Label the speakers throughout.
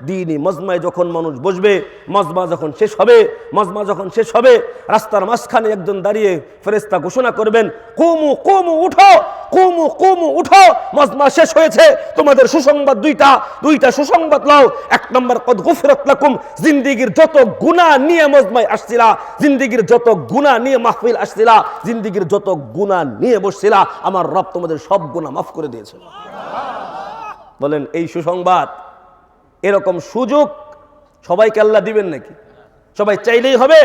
Speaker 1: দ্বীনি মজমায় যখন মানুষ বসবে, মজমা যখন শেষ হবে, রাস্তার মাঝখানে একজন দাঁড়িয়ে ফেরেশতা ঘোষণা করবেন, কুমু কুমু উঠো, কুমু কুমু উঠো, মজমা শেষ হয়েছে, তোমাদের সুসংবাদ দুইটা সুসংবাদ নাও। এক নম্বর, কদ গুফিরাত লাকুম, জিন্দেগীর যত গুনাহ নিয়ে মজমায় আসছিলা, জিন্দেগীর যত গুনাহ নিয়ে মাহফিল আসছিলা, জিন্দেগীর যত গুনাহ নিয়ে বসছিলা, আমার রব তোমাদের সব গুনাহ মাফ করে দিয়েছে। বলেন এই সুসংবাদ, এরকম সুযোগ সবাইকে আল্লাহ দিবেন নাকি? সবাই চাইলেই হবে?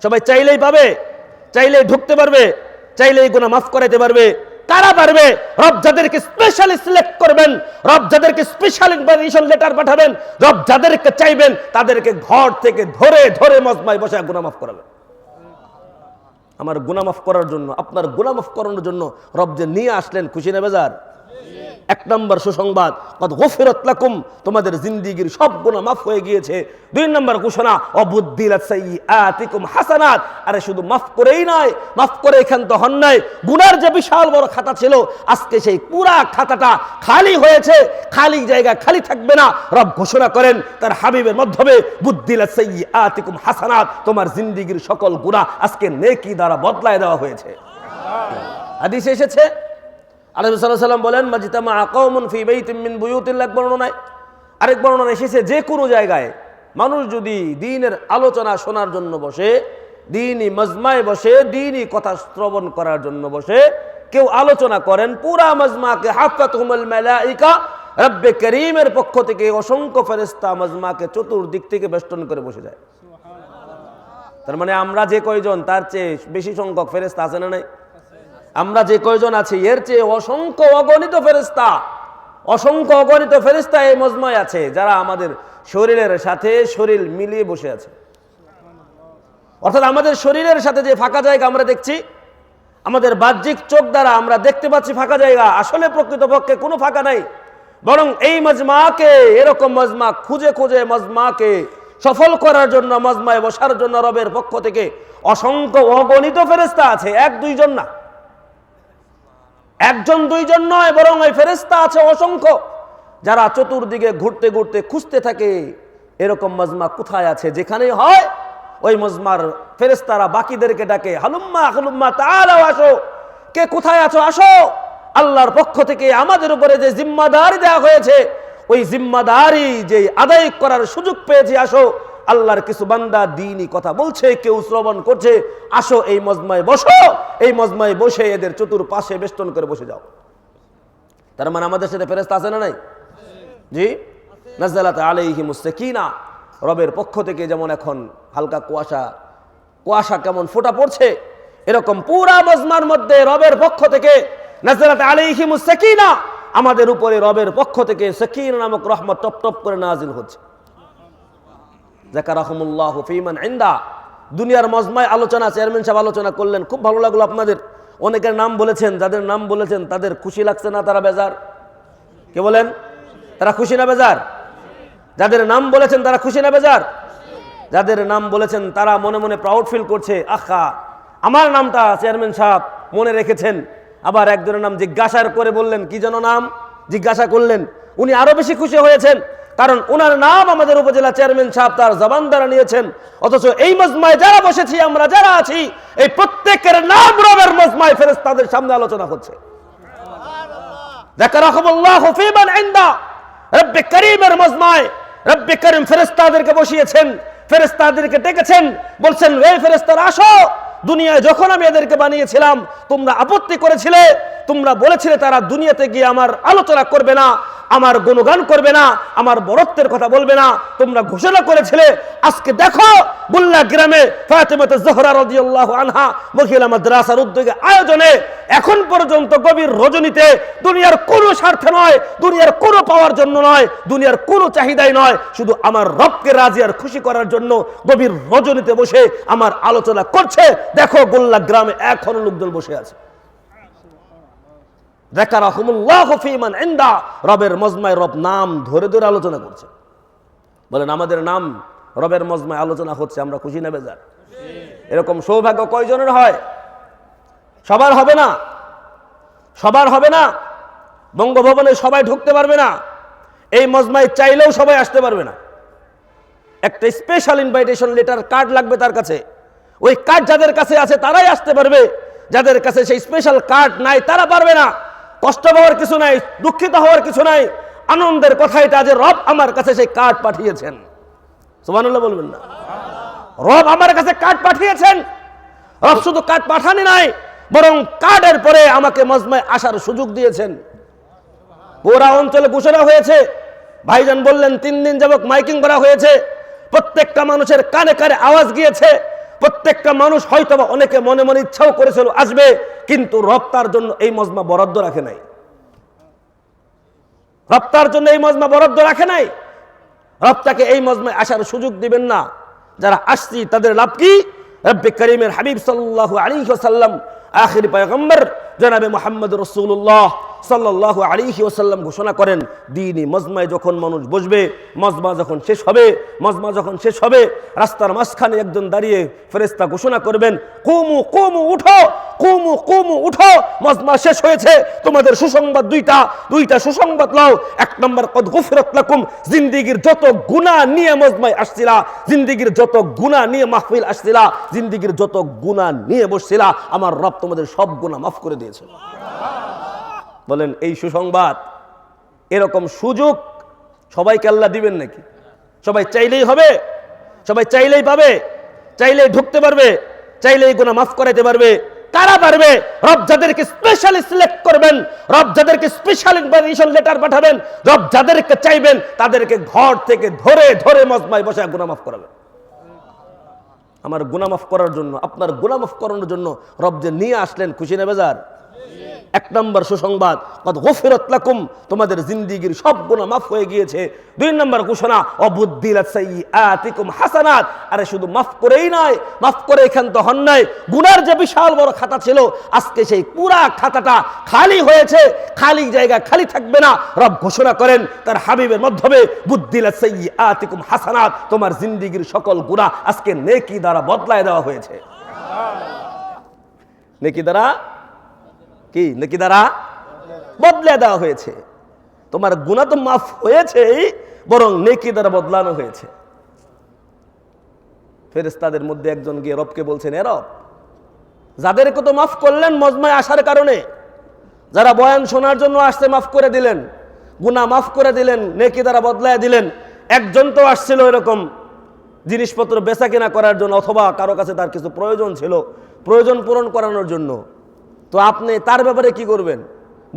Speaker 1: সবাই চাইলেই পাবে? চাইলেই ঢুকতে পারবে? চাইলেই গুনাহ মাফ করাইতে পারবে? কারা পারবে? রব যাদেরকে স্পেশালি সিলেক্ট করবেন, রব যাদেরকে স্পেশাল ইনভাইটেশন লেটার পাঠাবেন, রব যাদেরকে চাইবেন তাদেরকে ঘর থেকে ধরে ধরে মজমায় বসে গুনাহ মাফ করাবেন। আমার গুনাহ মাফ করার জন্য, আপনার গুনাহ মাফ করানোর জন্য রব যে নিয়ে আসলেন, খুশি না বেজার? এক নম্বর সুসংবাদ, কদ গুফিরাত লাকুম, তোমাদের জিন্দেগীর সব গুনাহ মাফ হয়ে গিয়েছে। দুই নম্বর ঘোষণা, অবুদ্দিলাত সাইয়্যাতিকুম হাসানাত, আরে শুধু মাফ করেই নয়, মাফ করে ক্ষান্ত হন নাই, গুনার যে বিশাল বড় খাতা ছিল, আজকে সেই পুরা খাতাটা খালি হয়েছে, খালি জায়গা খালি থাকবে না। রব ঘোষণা করেন তার হাবিবের মাধ্যমে, বুদ্দিলাত সাইয়্যাতিকুম হাসানাত, তোমার জিন্দেগীর সকল গুনাহ আজকে নেকি দ্বারা বদলায় দেওয়া হয়েছে। হাদিসে এসেছে, আল্লাহ রাসূল সাল্লাল্লাহু আলাইহি ওয়াসাল্লাম বলেন, মাজিতামা কওমুন ফি বাইতিন মিন বুয়ুতিল্লাহ, বর্ণনায় আরেক বর্ণনা এসেছে, যে কোনো জায়গায় মানুষ যদি দ্বীনের আলোচনা শোনার জন্য বসে, দ্বীনি মজমায় বসে, দ্বীনি কথা শ্রবণ করার জন্য বসে, কেউ আলোচনা করেন, পুরা মজমাকে হাফাতহুমুল মালাইকা, রব্বে করিমের পক্ষ থেকে অসংখ্য ফেরেশতা মজমাকে চতুর্দিক থেকে বেষ্টন করে বসে যায়। তার মানে আমরা যে কয়জন, তার চেয়ে বেশি সংখ্যক ফেরেশতা আছে না নাই? আমরা যে কয়জন আছি এর চেয়ে অসংখ্য অগণিত ফেরেশতা এই মজমায় আছে, যারা আমাদের শরীরের সাথে শরীর মিলিয়ে বসে আছে। অর্থাৎ আমাদের শরীরের সাথে যে ফাঁকা জায়গা আমরা দেখছি, আমাদের বাহ্যিক চোখ দ্বারা আমরা দেখতে পাচ্ছি ফাঁকা জায়গা, আসলে প্রকৃতপক্ষে কোনো ফাঁকা নাই। বরং এই মজমাকে, এরকম মজমা খুঁজে খুঁজে মজমাকে সফল করার জন্য, মজমায় বসার জন্য রবের পক্ষ থেকে অসংখ্য অগণিত ফেরেশতা আছে, এক দুইজন না, একজন দুইজন নয়, বরং ওই ফেরেশতা আছে অসংখ্য, যারা চতুর্দিকে ঘুরতে ঘুরতে খুঁজতে থাকে এরকম মজমা কোথায় আছে। যেখানেই হয় ওই মজমার ফেরেশতারা বাকিদেরকে ডাকে, হালুম্মা হালুম্মা তাআলাও, আসো, কে কোথায় আছো আসো। আল্লাহর পক্ষ থেকে আমাদের উপরে যে জিম্মাদারি দেওয়া হয়েছে, ওই জিম্মাদারি যে আদায় করার সুযোগ পেয়েছি, আসো। আল্লাহর কিছু বান্দা দ্বীনি কথা বলছে, কেউ শ্রবণ করছে, আসো এই মজমায় বসো, এই মজমায় বসে এদের চতুর্পাশে বেষ্টন করে বসে যাও। তার মানে আমাদের সাথে ফেরেশতা আছে না নাই? জি, নাযালাত আলাইহিমুস সাকিনা, রবের পক্ষ থেকে যেমন এখন হালকা কুয়াশা কেমন ফোঁটা পড়ছে, এরকম পুরা মজমার মধ্যে রবের পক্ষ থেকে নাযালাত আলাইহিমুস সাকিনা, আমাদের উপরে রবের পক্ষ থেকে সাকিনা নামক রহমত টপ টপ করে নাজিল হচ্ছে। যাকারাহুমুল্লাহু ফীমান ইনদা, দুনিয়ার মজমায় আলোচনা, চেয়ারম্যান সাহেব আলোচনা করলেন, খুব ভালো লাগলো আপনাদের। অনেকের নাম বলেছেন, যাদের নাম বলেছেন তাদের খুশি লাগছে না, তারা বেজার? কে বলেন, তারা খুশি না বেজার? যাদের নাম বলেছেন তারা খুশি না বেজার? যাদের নাম বলেছেন তারা মনে মনে প্রাউড ফিল করছে, আহা আমার নামটা চেয়ারম্যান সাহেব মনে রেখেছেন। আবার একজনের নাম জিজ্ঞাসা করে বললেন, কি যেন নাম জিজ্ঞাসা করলেন, উনি আরো বেশি খুশি হয়েছেন, কারণ ওনার নাম আমাদের উপজেলা চেয়ারম্যান সাহেব তার জবান দ্বারা নিয়েছেন। অথচ এই মজমায় যারা বসেছি, আমরা যারা আছি, এই প্রত্যেকের নাম রবের মজমায় ফেরেশতাদের সামনে আলোচনা হচ্ছে। যাকারাহুমুল্লাহু ফীমান ইনদা, রব্বে করিমের মজমায় রব্বে করিম ফেরেশতাদেরকে বসিয়েছেন, ফেরেশতাদেরকে ডেকেছেন, বলছেন, এই ফেরেশতারা আসো, দুনিয়ায় যখন আমি এদেরকে বানিয়েছিলাম তোমরা আপত্তি করেছিলে, তোমরা বলেছিলে তারা দুনিয়াতে গিয়ে আমার আলোচনা করবে না, আমার গুণগান করবে না, আমার বরত্বের কথা বলবে না, তোমরা ঘোষণা করেছিলে। আজকে দেখো বুল্লা গ্রামে ফাতেমাতুজ জোহরা রাদিয়াল্লাহু আনহা মহিলা মাদ্রাসার উদ্যোগে আয়োজনে এখন পর্যন্ত গভীর রজনীতে, দুনিয়ার কোনো স্বার্থে নয়, দুনিয়ার কোনো পাওয়ার জন্য নয়, দুনিয়ার কোনো চাহিদাই নয়, শুধু আমার রবকে রাজি আর খুশি করার জন্য গভীর রজনীতে বসে আমার আলোচনা করছে। দেখো গোল্লা গ্রামে এখনো লোকজন বসে আছে। যাকারাহুমুল্লাহু ফীমান ইনদা, রবের মজমায় রব নাম ধরে ধরে আলোচনা করছে। বলেন আমাদের নাম রবের মজমায় আলোচনা হচ্ছে, আমরা খুশি না বেজার? এরকম সৌভাগ্য কয়জনের হয়? সবার হবে না, সবার হবে না। বঙ্গভবনে সবাই ঢুকতে পারবে না, এই মজমায় চাইলেও সবাই আসতে পারবে না। একটা স্পেশাল ইনভাইটেশন লেটার কার্ড লাগবে তার কাছে। ওই কার্ড যাদের কাছে আছে তারাই আসতে পারবে, যাদের কাছে সেই স্পেশাল কার্ড নাই তারা পারবে না। কষ্ট পাওয়ার কিছু নাই, দুঃখিত হওয়ার কিছু নাই। আনন্দের কথা এটা যে রব আমার কাছে সেই কার্ড পাঠিয়েছেন। সুবহানাল্লাহ বলবেন না? রব আমার কাছে কার্ড পাঠিয়েছেন। রব শুধু কার্ড পাঠানি নাই, বরং কার্ডের পরে আমাকে মজমায় আসার সুযোগ দিয়েছেন। পুরা অঞ্চলে ঘোষণা হয়েছে, ভাইজান বললেন 3 দিন যাবত মাইকিং করা হয়েছে, প্রত্যেকটা মানুষের কানে কানে আওয়াজ গিয়েছে। প্রত্যেকটা মানুষ হয়তো অনেকে মনে মনে ইচ্ছাও করেছিল আসবে, কিন্তু রব তার জন্য এই মজমা বরাদ্দ রাখে নাই। রব তার জন্য এই মজমা বরাদ্দ রাখে নাই। রব তাকে এই মজমায় আসার সুযোগ দিবেন না। যারা আসছি তাদের লাভ কি? রব্বে করিমের হাবিব সাল্লাল্লাহু আলাইহি ওয়াসাল্লাম আখিরি পয়গম্বর জনাবে মুহাম্মদ রাসূলুল্লাহ সাল্লাল্লাহু আলাইহি ওয়াসাল্লাম ঘোষণা করেন, দ্বীনি মজমায় যখন মানুষ বসবে, মজমা যখন শেষ হবে, রাস্তার মাঝখানে একজন দাঁড়িয়ে ফেরেশতা ঘোষণা করবেন, কুমু কুমু উঠো, কুমু কুমু উঠো, মজমা শেষ হয়েছে। তোমাদের সুসংবাদ দুইটা সুসংবাদ লও। 1 নম্বর, কদ গুফিরাত লাকুম, জিন্দেগীর যত গুনাহ নিয়ে মজমায় আসছিলা, জিন্দেগীর যত গুনাহ নিয়ে মাহফিল আসছিলা, জিন্দেগীর যত গুনাহ নিয়ে বসছিলা, আমার রব তোমাদের সব গুনাহ মাফ করে দিয়েছে। বলেন এই সুসংবাদ, এরকম সুযোগ সবাইকে আল্লাহ দিবেন নাকি? সবাই চাইলেই হবে? সবাই চাইলেই পাবে? চাইলেই ঢুকতে পারবে? চাইলেই গুনাহ মাফ করাইতে পারবে? কারা পারবে? রব যাদেরকে স্পেশালি সিলেক্ট করবেন, রব যাদেরকে স্পেশাল ইনভাইটেশন লেটার পাঠাবেন, রব যাদেরকে চাইবেন তাদেরকে ঘর থেকে ধরে ধরে মজমায় বসে গুনাহ মাফ করাবেন। আমার গুনাহ মাফ করার জন্য, আপনার গুনাহ মাফ করানোর জন্য রব যে নিয়ে আসলেন, খুশি না বেজার? 1 নম্বর সুসংবাদ, কদ গুফিরাত লাকুম, তোমাদের জিন্দেগীর সব গুনাহ মাফ হয়ে গিয়েছে। 2 নম্বর ঘোষণা, অবুদ্দিলাত সাইয়্যাতিকুম হাসানাত, আরে শুধু মাফ করেই নয়, মাফ করে ক্ষান্ত হন নাই, গুনার যে বিশাল বড় খাতা ছিল আজকে সেই পুরা খাতাটা খালি হয়েছে, খালি জায়গা খালি থাকবে না। রব ঘোষণা করেন তার হাবিবের মাধ্যমে, বুদ্দিলাত সাইয়্যাতিকুম হাসানাত, তোমার জিন্দেগীর সকল গুনাহ আজকে নেকি দ্বারা বদলায় দেওয়া হয়েছে। নেকি দ্বারা কি? নেকি দ্বারা বদলে দেওয়া হয়েছে। তোমার গুনাহ তো মাফ হয়েছেই, বরং নেকি দ্বারা বদলানো হয়েছে। ফেরেশতাদের মধ্যে একজন গিয়ে রবকে বলছেন, এ রব, যাদেরকে তো মাফ করলেন মজমায় আসার কারণে, যারা বয়ান শোনার জন্য আসছে মাফ করে দিলেন, গুনাহ মাফ করে দিলেন, নেকি দ্বারা বদলায় দিলেন। একজন তো আসছিল এরকম জিনিসপত্র বেচা কেনা করার জন্য, অথবা কারো কাছে তার কিছু প্রয়োজন ছিল, প্রয়োজন পূরণ করানোর জন্য, তো আপনি তার ব্যাপারে কি করবেন?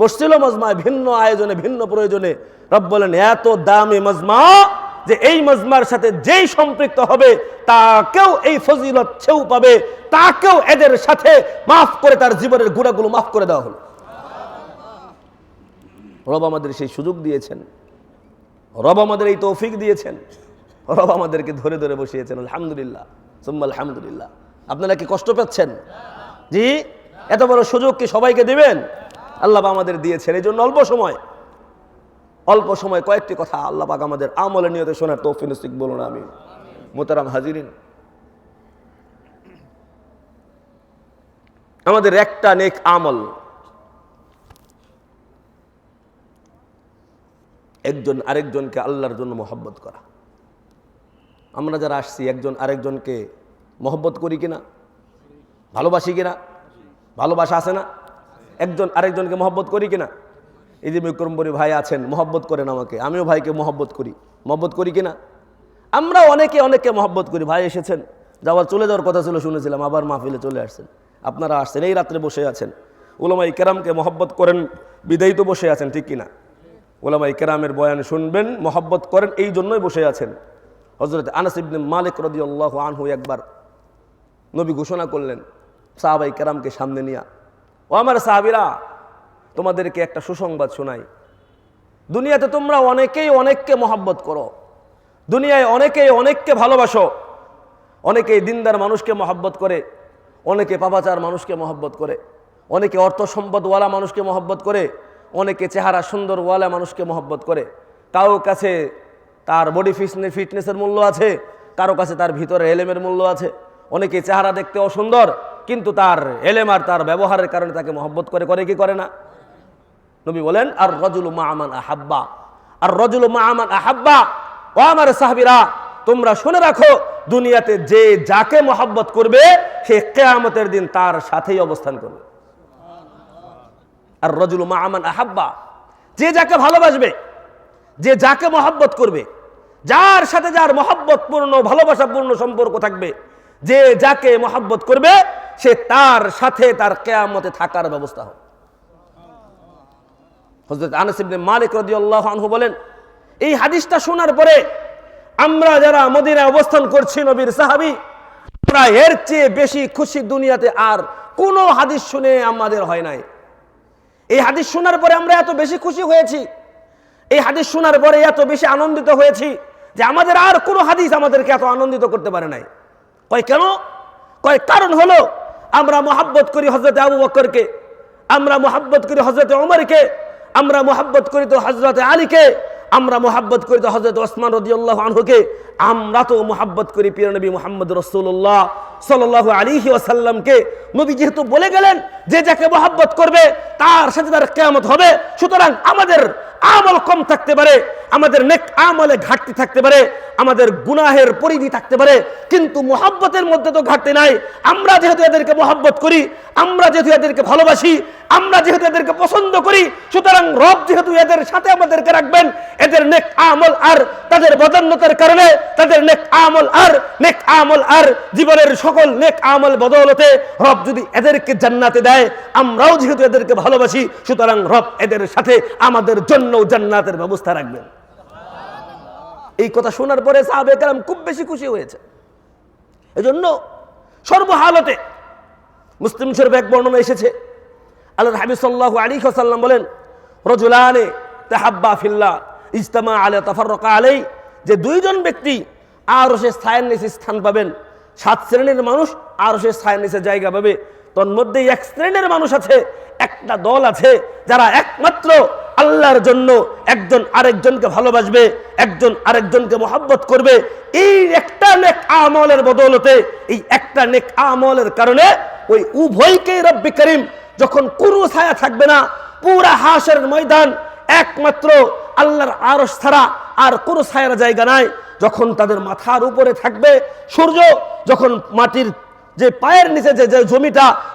Speaker 1: বসছিল মজমায় ভিন্ন আয়োজনে, ভিন্ন প্রয়োজনে। রব বলেন, এত দামি মজমা যে এই মজমার সাথে যেই সম্পৃক্ত হবে তাকেও এই ফজিলত সেও পাবে, তাকেও এদের সাথে মাফ করে তার জীবনের গুনাহগুলো মাফ করে দেওয়া হলো। রব আমাদের সেই সুযোগ দিয়েছেন, রব আমাদের এই তৌফিক দিয়েছেন, রব আমাদেরকে ধরে ধরে বসিয়েছেন। আলহামদুলিল্লাহ, সুম্মা আলহামদুলিল্লাহ। আপনারা কি কষ্ট পাচ্ছেন? জি, এত বড় সুযোগ কি সবাইকে দিবেন? আল্লাহ আমাদের দিয়েছেন। এই জন্য অল্প সময় কয়েকটি কথা আল্লাহ পাক আমাদের আমলের নিয়তে শোনার তৌফিক নসিব বলুন আমিন। মোহতারাম হাজিরিন, আমাদের একটা নেক আমল, একজন আরেকজনকে আল্লাহর জন্য মহব্বত করা। আমরা যারা আসছি একজন আরেকজনকে মহব্বত করি কিনা? ভালোবাসি কিনা? ভালোবাসা আছে না? একজন আরেকজনকে মহব্বত করি কিনা? এই যে বিক্রমপুরী ভাই আছেন, মহব্বত করেন আমাকে, আমিও ভাইকে মহব্বত করি কিনা? আমরা অনেকে মহব্বত করি। ভাই এসেছেন, চলে যাওয়ার কথা ছিল শুনেছিলাম, আবার মাহফিলে চলে আসছেন। আপনারা আসছেন, এই রাত্রে বসে আছেন। উলামায়ে কেরামকে মহব্বত করেন বিদায়ী তো বসে আছেন, ঠিক কিনা? উলামায়ে কেরামের বয়ান শুনবেন, মহব্বত করেন, এই জন্যই বসে আছেন। হযরত আনাস ইবনে মালিক রাদিয়াল্লাহু আনহু একবার নবী ঘোষণা করলেন সাহাবায়ে কেরামকে সামনে নিয়ে, ও আমার সাহাবীরা, তোমাদেরকে একটা সুসংবাদ শোনাই। দুনিয়াতে তোমরা অনেকেই অনেককে মহব্বত করো, দুনিয়ায় অনেকেই অনেককে ভালোবাসো। অনেকেই দিনদার মানুষকে মহব্বত করে, অনেকে পাপাচার মানুষকে মহব্বত করে, অনেকে অর্থ সম্পদওয়ালা মানুষকে মহব্বত করে, অনেকে চেহারা সুন্দরওয়ালা মানুষকে মহব্বত করে। কারো কাছে তার বডি ফিটনেসের মূল্য আছে, কারো কাছে তার ভিতরে এলেমের মূল্য আছে। অনেকে চেহারা দেখতে অসুন্দর, কিন্তু তার এলেম আর তার ব্যবহারের কারণে তাকে মহব্বত করে কি করে না? নবী বলেন, আর রাজুলু মা মান আহাব্বা, আর রজুলু মা মান আহাব্বা। ও আমার সাহাবীরা, তোমরা শুনে রাখো, দুনিয়াতে যে যাকে মহব্বত করবে সে কিয়ামতের দিন তার সাথেই অবস্থান করবে। আর রজুলু মা মান আহাব্বা, যে যাকে ভালোবাসবে, যে যাকে মহব্বত করবে, যার সাথে যার মহব্বতপূর্ণ ভালোবাসাপূর্ণ সম্পর্ক থাকবে, যে যাকে মহব্বত করবে সে তার সাথে তার কিয়ামতে থাকার ব্যবস্থা হবে। হযরত আনাস ইবনে মালিক রাদিয়াল্লাহু আনহু বলেন, এই হাদিসটা শোনার পরে আমরা যারা মদিনায় অবস্থান করছি, নবীর সাহাবী, আমরা এর চেয়ে বেশি খুশি দুনিয়াতে আর কোনো হাদিস শুনে আমাদের হয় নাই। এই হাদিস শোনার পরে আমরা এত বেশি খুশি হয়েছি, এই হাদিস শোনার পরে এত বেশি আনন্দিত হয়েছি যে আমাদের আর কোনো হাদিস আমাদেরকে এত আনন্দিত করতে পারে নাই। কয় কেন? কয় কারণ হলো আমরা মহব্বত করি হযরত আবু বকরকে, আমরা মহব্বত করি হযরত ওমরকে, আমরা মহব্বত করি তো হযরত আলীকে, আমরা মহব্বত করি তো হযরত ওসমান রাদিয়াল্লাহু আনহুকে, আমরা তো মহব্বত করি প্রিয় নবী মুহাম্মদ রাসূলুল্লাহ সাল্লাল্লাহু আলাইহি ওয়াসাল্লামকে। নবী যেহেতু বলে গেলেন যে যাকে মহব্বত করবে তার সাথে তার কিয়ামত হবে, সুতরাং আমাদের আমল কম থাকতে পারে, আমাদের নেক আমলে ঘাটতি থাকতে পারে, আমাদের গুনাহের পরিধি থাকতে পারে, কিন্তু মহব্বতের মধ্যে তো ঘাটতি নাই। আমরা যেহেতু এদেরকে মহব্বত করি, আমরা যেহেতু এদেরকে ভালোবাসি, আমরা যেহেতু এদেরকে পছন্দ করি, সুতরাং রব যেহেতু এদের সাথে আমাদেরকে রাখবেন, এদের নেক আমল আর তাদের বদান্যতার কারণে তাদের নেক আমল আর জীবনের সকল নেক আমল বদৌলতে রব যদি এদেরকে জান্নাতে দেয়, আমরাও যেহেতু এদেরকে ভালোবাসি, সুতরাং রব এদের সাথে আমাদের জন্য জান্নাতের ব্যবস্থা রাখবেন। এই কথা শোনার পরে সাহাবায়ে কেরাম খুব বেশি খুশি হয়েছে। এজন্য সর্বহালতে মুসলিম শরীফে এক বর্ণনা এসেছে, আল্লাহর হাবিব সাল্লাল্লাহু আলাইহি ওয়াসাল্লাম বলেন, রাজুলানে তাহাব্বা ফিল্লাহ ইজতামা আলাইহি তাফাররাকা আলাইহি, যে দুইজন ব্যক্তি আরশের ছায়ার নিচে স্থান পাবেন। 7 শ্রেণীর মানুষ আরশের ছায়ার নিচে জায়গা পাবে, তন্মধ্যে এক শ্রেণীর মানুষ আছে, একটা দল আছে যারা একমাত্র আল্লাহর জন্য একজন আরেকজনকে ভালোবাসবে, একজন আরেকজনকে মহব্বত করবে। এই একটা নেক আমলের বদৌলতে, এই একটা নেক আমলের কারণে ওই উভয়কে রব্বে করিম যখন কোনো ছায়া থাকবে না, পুরা হাশরের ময়দান একমাত্র আল্লাহর আরশ ছাড়া আর কোনো ছায়ার জায়গা নাই, যখন তাদের মাথার উপরে থাকবে সূর্য, যখন মাটির যে পায়ের নিচে যে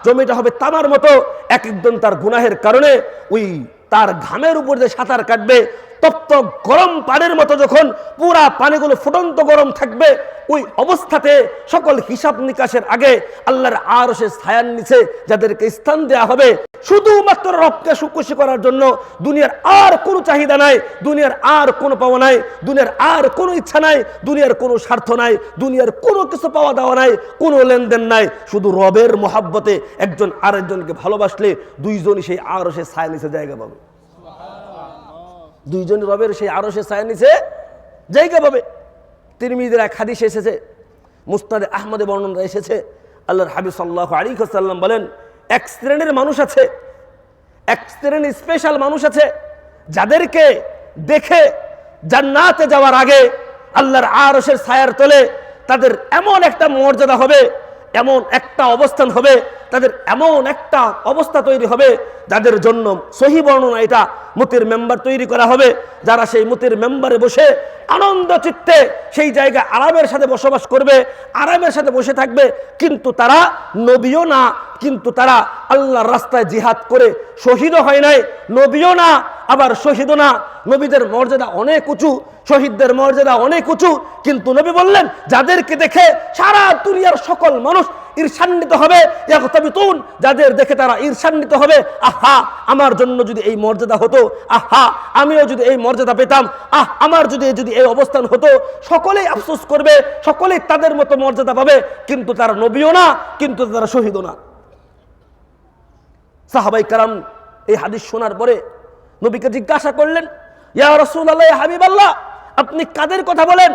Speaker 1: জমিটা হবে তামার মতো, এক একজন তার গুনাহের কারণে ওই তার ঘামের উপর যে সাঁতার কাটবে, তপ্ত গরম পানির মতো যখন পুরা পানিগুলো ফুটন্ত গরম থাকবে, ওই অবস্থাতে সকল হিসাব নিকাশের আগে আল্লাহর আরশের ছায়ার নিচে যাদেরকে স্থান দেওয়া হবে, শুধুমাত্র রবকে খুশি করার জন্য, দুনিয়ার আর কোনো চাহিদা নাই, দুনিয়ার আর কোনো পাওয়া নাই, দুনিয়ার আর কোনো ইচ্ছা নাই, দুনিয়ার কোনো স্বার্থ নাই, দুনিয়ার কোনো কিছু পাওয়া দেওয়া নাই, কোনো লেনদেন নাই, শুধু রবের মহব্বতে একজন আরেকজনকে ভালোবাসলে দুইজনই সেই আরশের ছায়ার নিচে জায়গা পাবে, দুইজন রবের সেই আরশের ছায়ার নিচে জায়গা পাবে। তিরমিজির এক হাদিস এসেছে, মুসনাদে আহমদে বর্ণনা এসেছে, আল্লাহর হাবিব সাল্লাল্লাহু আলাইহি ওয়াসাল্লাম বলেন, এক শ্রেণীর মানুষ আছে, এক শ্রেণীর স্পেশাল মানুষ আছে, যাদেরকে দেখে জান্নাতে যাওয়ার আগে আল্লাহর আরশের ছায়ার তলে তাদের এমন একটা মর্যাদা হবে, এমন একটা অবস্থান হবে, তাদের এমন একটা অবস্থা তৈরি হবে, যাদের জন্য সহিহ বর্ণনা এটা মুতির মেম্বার তৈরি করা হবে, যারা সেই মুতির মেম্বারে বসে আনন্দ চিত্তে সেই জায়গায় আরামের সাথে বসবাস করবে, আরামের সাথে বসে থাকবে, কিন্তু তারা নবীও না, কিন্তু তারা আল্লাহর রাস্তায় জিহাদ করে শহীদও হয় নাই, নবীও না আবার শহীদও না। নবীদের মর্যাদা অনেক উঁচু, শহীদদের মর্যাদা অনেক উঁচু, কিন্তু নবী বললেন যাদেরকে দেখে সারা দুনিয়ার সকল মানুষ ঈর্ষান্বিত হবে, যাদের দেখে তারা ঈর্ষান্বিত হবে, আহা আমার জন্য যদি এই মর্যাদা হতো, আহা আমিও যদি এই মর্যাদা পেতাম, আমার যদি এই অবস্থান হতো, সকলেই আফসোস করবে, সকলেই তাদের মতো মর্যাদা পাবে, কিন্তু তারা নবীও না, কিন্তু তারা শহীদও না। সাহাবায়ে কেরাম এই হাদিস শোনার পরে নবীকে জিজ্ঞাসা করলেন, ইয়া রাসূলুল্লাহ, ইয়া হাবিবাল্লাহ, আপনি কাদের কথা বলেন?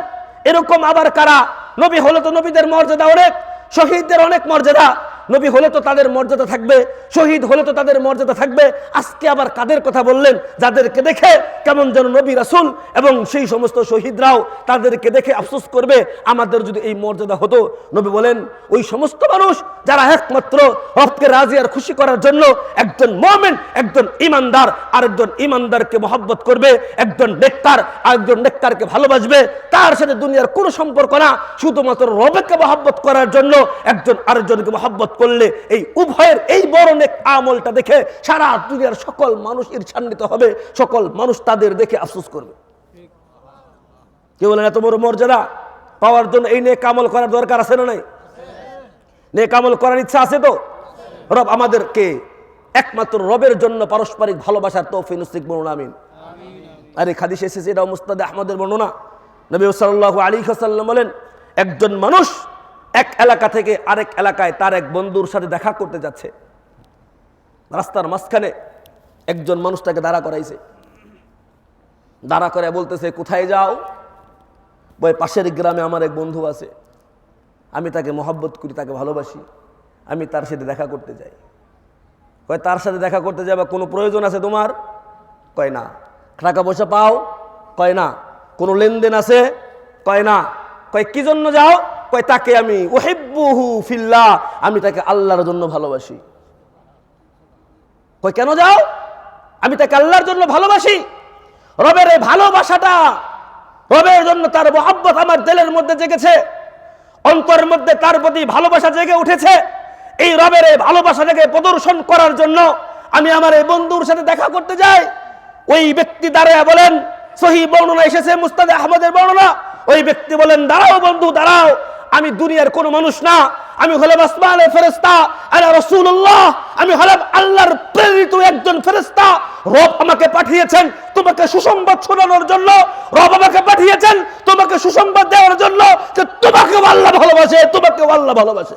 Speaker 1: এরকম আবার কারা? নবী হলো তো নবীদের মর্যাদা অনেক, শহীদদের অনেক মর্যাদা, নবী হলে তো তাদের মর্যাদা থাকবে, শহীদ হলে তো তাদের মর্যাদা থাকবে। আজকে আবার কাদের কথা বললেন? যাদেরকে দেখে কেমন যেন নবী রাসূল এবং সেই সমস্ত শহীদরাও তাদেরকে দেখে আফসোস করবে, আমাদের যদি এই মর্যাদা হতো। নবী বলেন ওই সমস্ত মানুষ যারা একমাত্র রবকে রাজি আর খুশি করার জন্য একজন মুমিন, একজন ঈমানদার আরেকজন ঈমানদারকে মহব্বত করবে, একজন নেককার আরেকজন নেককারকে ভালোবাসবে, তার সাথে দুনিয়ার কোনো সম্পর্ক না, শুধুমাত্র রবকে মহব্বত করার জন্য একজন আরেকজনকে মহব্বত করলে এই উভয়ের এই বড় নেক আমলটা দেখে সারা দুনিয়ার সকল মানুষ ঈর্ষান্বিত হবে, সকল মানুষ তাদের দেখে আফসোস করবে। কেউ বলেন এত বড় মর্যাদা পাওয়ার জন্য এই নেক আমল করার দরকার আছে না নাই? নেক আমল করার ইচ্ছা আছে তো? রব আমাদেরকে একমাত্র রবের জন্য পারস্পরিক ভালোবাসার তৌফিক নসিব করুন, আমিন। আর এই হাদিস এসেছে, এটা মুসনাদে আহমদের বর্ণনা। নবী সাল্লাল্লাহু আলাইহি ওয়াসাল্লাম বলেন একজন মানুষ এক এলাকা থেকে আরেক এলাকায় তার এক বন্ধুর সাথে দেখা করতে যাচ্ছে। রাস্তার মাঝখানে একজন মানুষ তাকে দাঁড়া করাইছে, দাঁড়া করে বলতেছে কোথায় যাও? বলে পাশের গ্রামে আমার এক বন্ধু আছে, আমি তাকে মহব্বত করি, তাকে ভালোবাসি, আমি তার সাথে দেখা করতে যাই। কয় তার সাথে দেখা করতে যাবে কোনো প্রয়োজন আছে তোমার? কয় না। টাকা পয়সা পাও? কয় না। কোনো লেনদেন আছে? কয় না। কয় কি জন্য যাও? কয় তাকে আমি উহিব্বুহু ফিল্লাহ, আমি তাকে আল্লাহর জন্য ভালোবাসি। কয় কেন যাও? আমি তাকে আল্লাহর জন্য ভালোবাসি। রবের এই ভালোবাসাটা, রবের জন্য তার মহব্বত আমার দিলের মধ্যে জেগেছে, অন্তরের মধ্যে তার প্রতি ভালোবাসা জেগে উঠেছে। এই রবের এই ভালোবাসাটাকে প্রদর্শন করার জন্য আমি আমার এই বন্ধুর সাথে দেখা করতে যাই। ওই ব্যক্তি দাঁড়ায় বলেন, সহিহ বর্ণনা এসেছে মুসনাদে আহমদের বর্ণনা, ওই ব্যক্তি বলেন দাঁড়াও বন্ধু দাঁড়াও, আমি দুনিয়ার কোনো মানুষ না, আমি হলাম আসমানের ফেরেশতা, আনা রাসূলুল্লাহ, আমি হলাম আল্লাহর প্রেরিত একজন ফেরেশতা। রব আমাকে পাঠিয়েছেন তোমাকে সুসংবাদ শোনানোর জন্য, রব আমাকে পাঠিয়েছেন তোমাকে সুসংবাদ দেওয়ার জন্য যে তোমাকেও আল্লাহ ভালোবাসে, তোমাকেও আল্লাহ ভালোবাসে।